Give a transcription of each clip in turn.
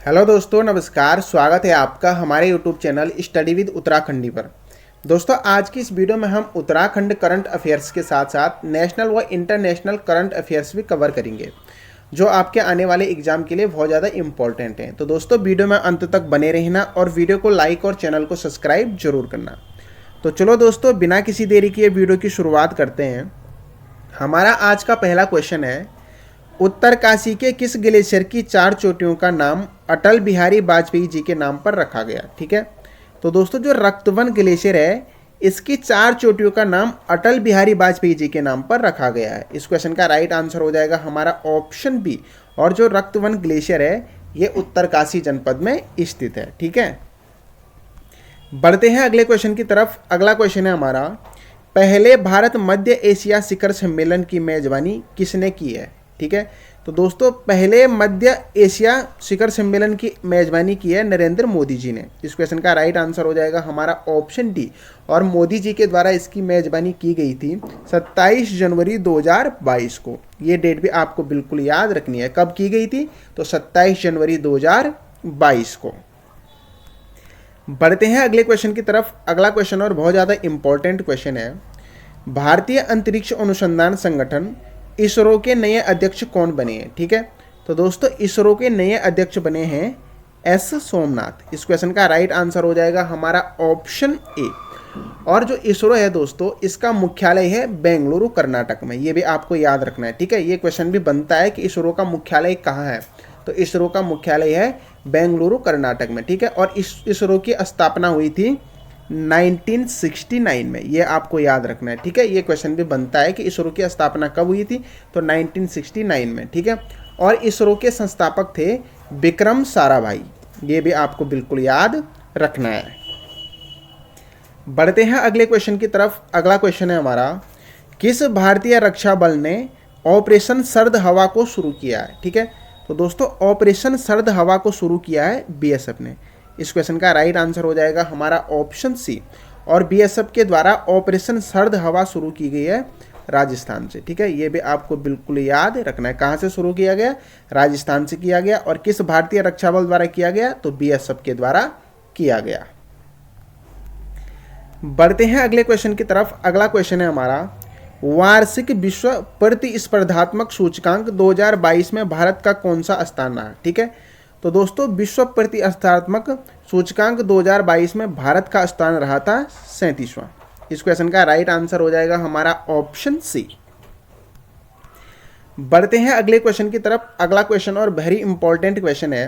Hello दोस्तों, नमस्कार। स्वागत है आपका हमारे YouTube channel study with Uttarakhandi पर। दोस्तों, आज की इस वीडियो में हम उत्तराखंड करंट अफेयर्स के साथ साथ नेशनल व इंटरनेशनल करंट अफेयर्स भी कवर करेंगे, जो आपके आने वाले एग्जाम के लिए बहुत ज़्यादा इंपॉर्टेंट हैं। तो दोस्तों, वीडियो में अंत तक बने रहना और वीडियो को लाइक और चैनल को सब्सक्राइब जरूर करना। तो चलो दोस्तों, बिना किसी देरी के वीडियो की शुरुआत करते हैं। हमारा आज का पहला क्वेश्चन है, उत्तरकाशी के किस ग्लेशियर की 4 चोटियों का नाम अटल बिहारी वाजपेयी जी के नाम पर रखा गया। ठीक है, तो दोस्तों जो रक्तवन ग्लेशियर है, इसकी 4 चोटियों का नाम अटल बिहारी वाजपेयी जी के नाम पर रखा गया है। इस क्वेश्चन का राइट आंसर हो जाएगा हमारा ऑप्शन बी। और जो रक्तवन ग्लेशियर है, ये उत्तरकाशी जनपद में स्थित है। ठीक है, बढ़ते हैं अगले क्वेश्चन की तरफ। अगला क्वेश्चन है हमारा, पहले भारत मध्य एशिया शिखर सम्मेलन की मेजबानी किसने की है। ठीक है, तो दोस्तों पहले मध्य एशिया शिखर सम्मेलन की मेजबानी की है नरेंद्र मोदी जी ने। इस क्वेश्चन का राइट आंसर हो जाएगा हमारा ऑप्शन डी। और मोदी जी के द्वारा इसकी मेजबानी की गई थी 27 जनवरी 2022 को। ये डेट भी आपको बिल्कुल याद रखनी है, कब की गई थी, तो 27 जनवरी 2022 को। बढ़ते हैं अगले क्वेश्चन की तरफ। अगला क्वेश्चन और बहुत ज़्यादा इंपॉर्टेंट क्वेश्चन है, भारतीय अंतरिक्ष अनुसंधान संगठन इसरो के नए अध्यक्ष कौन बने हैं। ठीक है, तो दोस्तों इसरो के नए अध्यक्ष बने हैं एस सोमनाथ। इस क्वेश्चन का राइट आंसर हो जाएगा हमारा ऑप्शन ए। और जो इसरो है दोस्तों, इसका मुख्यालय है बेंगलुरु कर्नाटक में। ये भी आपको याद रखना है। ठीक है, ये क्वेश्चन भी बनता है कि इसरो का मुख्यालय कहाँ है, तो इसरो का मुख्यालय है बेंगलुरु कर्नाटक में। ठीक है, और इसरो की स्थापना हुई थी 1969 में। ये आपको याद रखना है। ठीक है, ये क्वेश्चन भी बनता है कि इसरो की स्थापना कब हुई थी, तो 1969 में। ठीक है, और इसरो के संस्थापक थे विक्रम साराभाई। ये भी आपको बिल्कुल याद रखना है। बढ़ते हैं अगले क्वेश्चन की तरफ। अगला क्वेश्चन है हमारा, किस भारतीय रक्षा बल ने ऑपरेशन सर्द हवा को शुरू किया है। ठीक है, तो दोस्तों ऑपरेशन सर्द हवा को शुरू किया है बीएसएफ ने। इस क्वेश्चन का राइट आंसर हो जाएगा हमारा ऑप्शन सी। और बीएसएफ के द्वारा ऑपरेशन सर्द हवा शुरू की गई है राजस्थान से। ठीक है, ये भी आपको बिल्कुल याद रखना है। कहाँ से शुरू किया गया, राजस्थान से किया गया। और किस भारतीय रक्षा बल द्वारा किया गया, तो बीएसएफ के द्वारा किया गया। बढ़ते हैं अगले क्वेश्चन की तरफ। अगला क्वेश्चन है हमारा, वार्षिक विश्व प्रतिस्पर्धात्मक सूचकांक 2022 में भारत का कौन सा स्थान रहा। ठीक है, तो दोस्तों विश्व प्रतिस्पर्धात्मक सूचकांक 2022 में भारत का स्थान रहा था 37वां। इस क्वेश्चन का राइट आंसर हो जाएगा हमारा ऑप्शन सी। बढ़ते हैं अगले क्वेश्चन की तरफ। अगला क्वेश्चन और वेरी इंपॉर्टेंट क्वेश्चन है,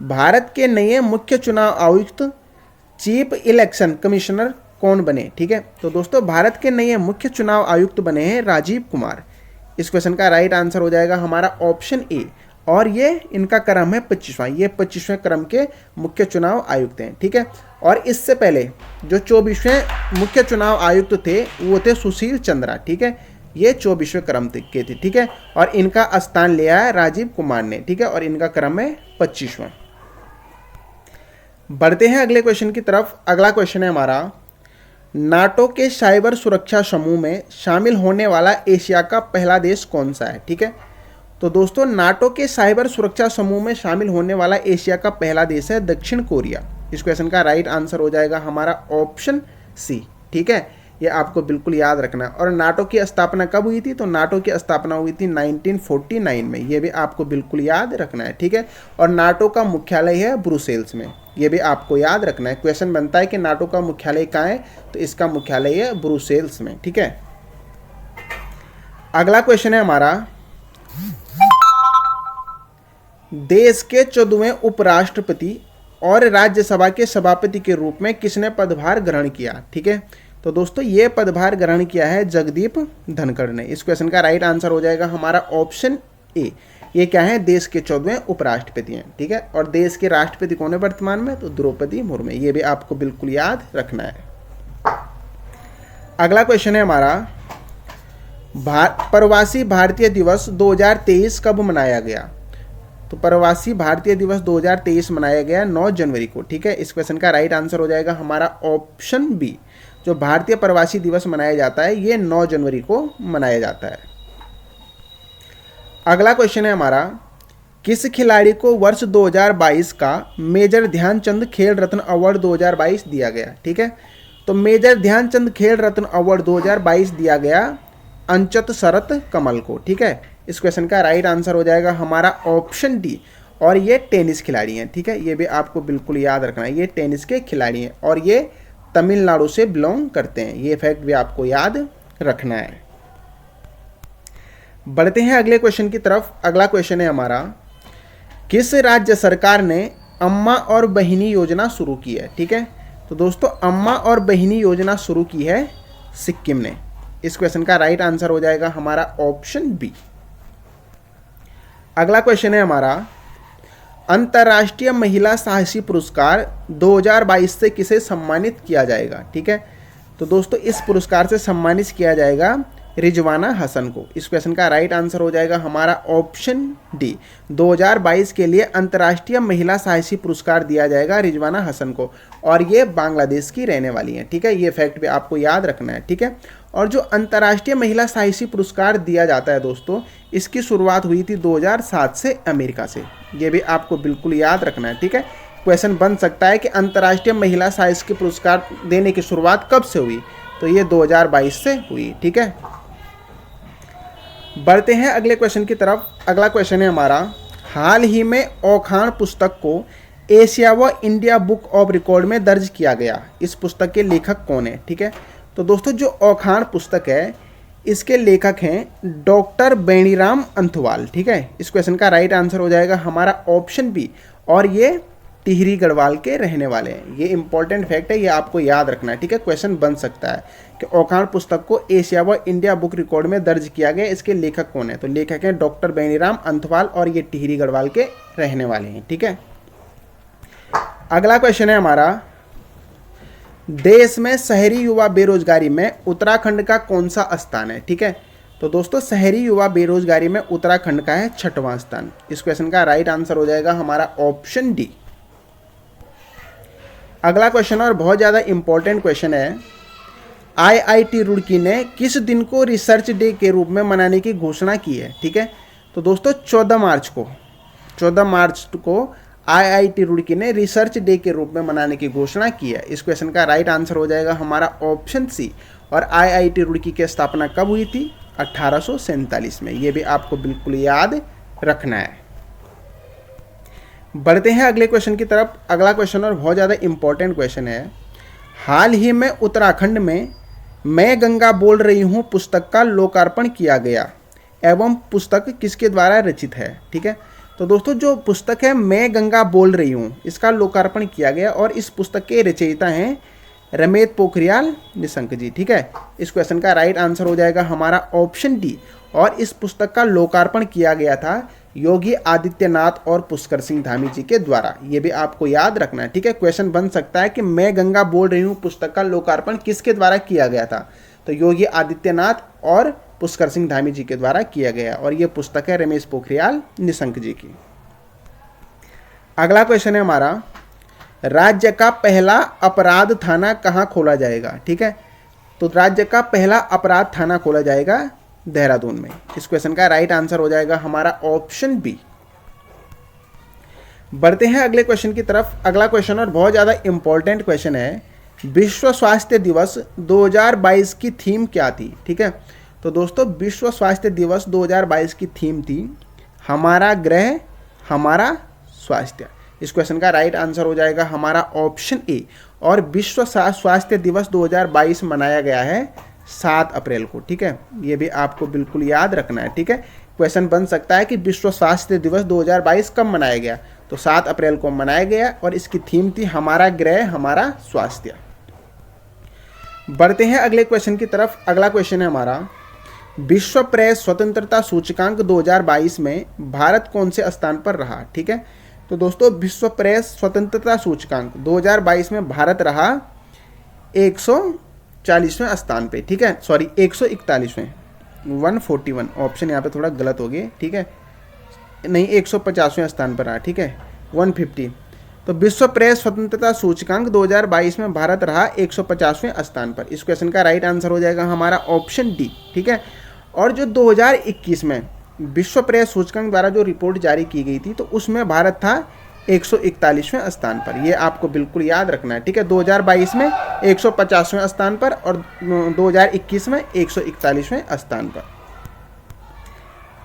भारत के नए मुख्य चुनाव आयुक्त चीफ इलेक्शन कमिश्नर कौन बने। ठीक है, तो दोस्तों भारत के नए मुख्य चुनाव आयुक्त बने हैं राजीव कुमार। इस क्वेश्चन का राइट आंसर हो जाएगा हमारा ऑप्शन ए। और ये इनका क्रम है 25वां। ये 25वें क्रम के मुख्य चुनाव आयुक्त हैं। ठीक है, और इससे पहले जो 24वें मुख्य चुनाव आयुक्त थे, वो थे सुशील चंद्रा। ठीक है, ये 24वें क्रम के थे। ठीक है, और इनका स्थान लिया है राजीव कुमार ने। ठीक है, और इनका क्रम है 25वां। बढ़ते हैं अगले क्वेश्चन की तरफ। अगला क्वेश्चन है हमारा, नाटो के साइबर सुरक्षा समूह में शामिल होने वाला एशिया का पहला देश कौन सा है। ठीक है, तो दोस्तों नाटो के साइबर सुरक्षा समूह में शामिल होने वाला एशिया का पहला देश है दक्षिण कोरिया। इस क्वेश्चन का राइट आंसर हो जाएगा हमारा ऑप्शन सी। ठीक है, ये आपको बिल्कुल याद रखना है। और नाटो की स्थापना कब हुई थी, तो नाटो की स्थापना हुई थी 1949 में। ये भी आपको बिल्कुल याद रखना है। ठीक है, और नाटो का मुख्यालय है ब्रुसेल्स में। ये भी आपको याद रखना है। क्वेश्चन बनता है कि नाटो का मुख्यालय कहाँ है, तो इसका मुख्यालय है ब्रुसेल्स में। ठीक है, अगला क्वेश्चन है हमारा, देश के 14वें उपराष्ट्रपति और राज्यसभा के सभापति के रूप में किसने पदभार ग्रहण किया। ठीक है, तो दोस्तों ये पदभार ग्रहण किया है जगदीप धनखड़ ने। इस क्वेश्चन का राइट आंसर हो जाएगा हमारा ऑप्शन ए। ये क्या है, देश के 14वें उपराष्ट्रपति हैं। ठीक है, और देश के राष्ट्रपति कौन है वर्तमान में, तो द्रौपदी मुर्मू। ये भी आपको बिल्कुल याद रखना है। अगला क्वेश्चन है हमारा, प्रवासी भारतीय दिवस 2023 कब मनाया गया। तो प्रवासी भारतीय दिवस 2023 मनाया गया 9 जनवरी को। ठीक है, इस क्वेश्चन का राइट आंसर हो जाएगा हमारा ऑप्शन बी। जो भारतीय प्रवासी दिवस मनाया जाता है, ये 9 जनवरी को मनाया जाता है। अगला क्वेश्चन है हमारा, किस खिलाड़ी को वर्ष 2022 का मेजर ध्यानचंद खेल रत्न अवार्ड 2022 दिया गया? ठीक है, तो मेजर ध्यानचंद खेल रत्न अवार्ड 2022 दिया गया अंचत शरत कमल को। ठीक है, इस क्वेश्चन का राइट आंसर हो जाएगा हमारा ऑप्शन डी। और ये टेनिस खिलाड़ी हैं। ठीक है, ये भी आपको बिल्कुल याद रखना है, ये टेनिस के खिलाड़ी हैं और ये तमिलनाडु से बिलोंग करते हैं। ये फैक्ट भी आपको याद रखना है। बढ़ते हैं अगले क्वेश्चन की तरफ। अगला क्वेश्चन है हमारा, किस राज्य सरकार ने अम्मा और बहिनी योजना शुरू की है? ठीक है, तो दोस्तों अम्मा और बहिनी योजना शुरू की है सिक्किम ने। इस क्वेश्चन का राइट आंसर हो जाएगा हमारा ऑप्शन बी। अगला क्वेश्चन है हमारा, अंतर्राष्ट्रीय महिला साहसी पुरस्कार 2022 से किसे सम्मानित किया जाएगा? ठीक है, तो दोस्तों इस पुरस्कार से सम्मानित किया जाएगा रिजवाना हसन को। इस क्वेश्चन का राइट आंसर हो जाएगा हमारा ऑप्शन डी। 2022 के लिए अंतर्राष्ट्रीय महिला साहसी पुरस्कार दिया जाएगा रिजवाना हसन को और ये बांग्लादेश की रहने वाली हैं। ठीक है, ये फैक्ट भी आपको याद रखना है। ठीक है, और जो अंतर्राष्ट्रीय महिला साहसी पुरस्कार दिया जाता है दोस्तों, इसकी शुरुआत हुई थी 2007 से अमेरिका से। ये भी आपको बिल्कुल याद रखना है। ठीक है, क्वेश्चन बन सकता है कि अंतर्राष्ट्रीय महिला साहसी पुरस्कार देने की शुरुआत कब से हुई? तो ये 2022 से हुई। ठीक है, बढ़ते हैं अगले क्वेश्चन की तरफ। अगला क्वेश्चन है हमारा, हाल ही में औखाण पुस्तक को एशिया व इंडिया बुक ऑफ रिकॉर्ड में दर्ज किया गया। इस पुस्तक के लेखक कौन है? ठीक है, तो दोस्तों जो औखाण पुस्तक है इसके लेखक हैं डॉक्टर बेनीराम अंथवाल। ठीक है, इस क्वेश्चन का राइट आंसर हो जाएगा हमारा ऑप्शन बी और ये टिहरी गढ़वाल के रहने वाले हैं। ये इंपॉर्टेंट फैक्ट है, ये आपको याद रखना है। ठीक है, क्वेश्चन बन सकता है कि औखाण पुस्तक को एशिया व इंडिया बुक रिकॉर्ड में दर्ज किया गया, इसके लेखक कौन है? तो लेखक हैं डॉक्टर बेनीराम अंथवाल और ये टिहरी गढ़वाल के रहने वाले हैं। ठीक है, अगला क्वेश्चन है हमारा, देश में शहरी युवा बेरोजगारी में उत्तराखंड का कौन सा स्थान है? ठीक है, तो दोस्तों शहरी युवा बेरोजगारी में उत्तराखंड का है 6वां स्थान। इस क्वेश्चन का राइट आंसर हो जाएगा हमारा ऑप्शन डी। अगला क्वेश्चन और बहुत ज़्यादा इंपॉर्टेंट क्वेश्चन है, आईआईटी रुड़की ने किस दिन को रिसर्च डे के रूप में मनाने की घोषणा की है? ठीक है, तो दोस्तों 14 मार्च को आईआईटी रुड़की ने रिसर्च डे के रूप में मनाने की घोषणा की है। इस क्वेश्चन का राइट आंसर हो जाएगा हमारा ऑप्शन सी। और आईआईटी रुड़की की स्थापना कब हुई थी? 1847 में। ये भी आपको बिल्कुल याद रखना है। बढ़ते हैं अगले क्वेश्चन की तरफ। अगला क्वेश्चन और बहुत ज़्यादा इंपॉर्टेंट क्वेश्चन है, हाल ही में उत्तराखंड में मैं गंगा बोल रही हूँ पुस्तक का लोकार्पण किया गया एवं पुस्तक किसके द्वारा रचित है? ठीक है, तो दोस्तों जो पुस्तक है मैं गंगा बोल रही हूँ, इसका लोकार्पण किया गया और इस पुस्तक के रचयिता हैं रमेश पोखरियाल निशंक जी। ठीक है, इस क्वेश्चन का राइट आंसर हो जाएगा हमारा ऑप्शन डी। और इस पुस्तक का लोकार्पण किया गया था योगी आदित्यनाथ और पुष्कर सिंह धामी जी के द्वारा। ये भी आपको याद रखना है। ठीक है, क्वेश्चन बन सकता है कि मैं गंगा बोल रही हूँ पुस्तक का लोकार्पण किसके द्वारा किया गया था? तो योगी आदित्यनाथ और पुष्कर सिंह धामी जी के द्वारा किया गया और ये पुस्तक है रमेश पोखरियाल निशंक जी की। अगला क्वेश्चन है हमारा, राज्य का पहला अपराध थाना कहाँ खोला जाएगा? ठीक है, तो राज्य का पहला अपराध थाना खोला जाएगा देहरादून में। इस क्वेश्चन का राइट आंसर हो जाएगा हमारा ऑप्शन बी। बढ़ते हैं अगले क्वेश्चन की तरफ। अगला क्वेश्चन और बहुत ज़्यादा इंपॉर्टेंट क्वेश्चन है, विश्व स्वास्थ्य दिवस 2022 की थीम क्या थी? ठीक है, तो दोस्तों विश्व स्वास्थ्य दिवस 2022 की थीम थी हमारा ग्रह हमारा स्वास्थ्य। इस क्वेश्चन का राइट आंसर हो जाएगा हमारा ऑप्शन ए। और विश्व स्वास्थ्य दिवस 2022 मनाया गया है 7 अप्रैल को। ठीक है, ये भी आपको बिल्कुल याद रखना है। ठीक है, क्वेश्चन बन सकता है कि विश्व स्वास्थ्य दिवस 2022 कब मनाया गया? तो 7 अप्रैल को मनाया गया और इसकी थीम थी हमारा ग्रह हमारा स्वास्थ्य। बढ़ते हैं अगले क्वेश्चन की तरफ। अगला क्वेश्चन है हमारा, विश्व प्रेस स्वतंत्रता सूचकांक 2022 में भारत कौन से स्थान पर रहा? ठीक है, तो दोस्तों विश्व प्रेस स्वतंत्रता सूचकांक 2022 में भारत रहा 140वें स्थान पे। ठीक है, सॉरी 141वें, 141 ऑप्शन यहाँ पे थोड़ा गलत हो गया। ठीक है, नहीं 150वें स्थान पर रहा। ठीक है, 150। तो विश्व प्रेस स्वतंत्रता सूचकांक 2022 में भारत रहा 150वें स्थान पर। इस क्वेश्चन का राइट आंसर हो जाएगा हमारा ऑप्शन डी। ठीक है, और जो 2021 में विश्व प्रेस सूचकांक द्वारा जो रिपोर्ट जारी की गई थी तो उसमें भारत था 141वें स्थान पर। ये आपको बिल्कुल याद रखना है, ठीक है। 2022 में 150वें स्थान पर और 2021 में 141वें स्थान पर।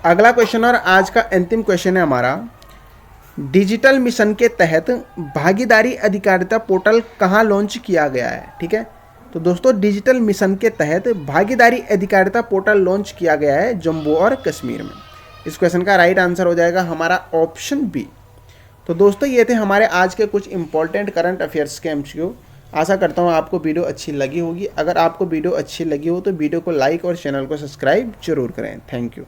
अगला क्वेश्चन और आज का अंतिम क्वेश्चन है हमारा, डिजिटल मिशन के तहत भागीदारी अधिकारिता पोर्टल कहाँ लॉन्च किया गया है, ठीक है। तो दोस्तों डिजिटल मिशन के तहत भागीदारी अधिकारिता पोर्टल लॉन्च किया गया है जम्मू और कश्मीर में। इस क्वेश्चन का राइट आंसर हो जाएगा हमारा ऑप्शन बी। तो दोस्तों ये थे हमारे आज के कुछ इंपॉर्टेंट करंट अफेयर्स के एमसीक्यू। आशा करता हूँ आपको वीडियो अच्छी लगी होगी। अगर आपको वीडियो अच्छी लगी हो तो वीडियो को लाइक और चैनल को सब्सक्राइब जरूर करें। Thank you.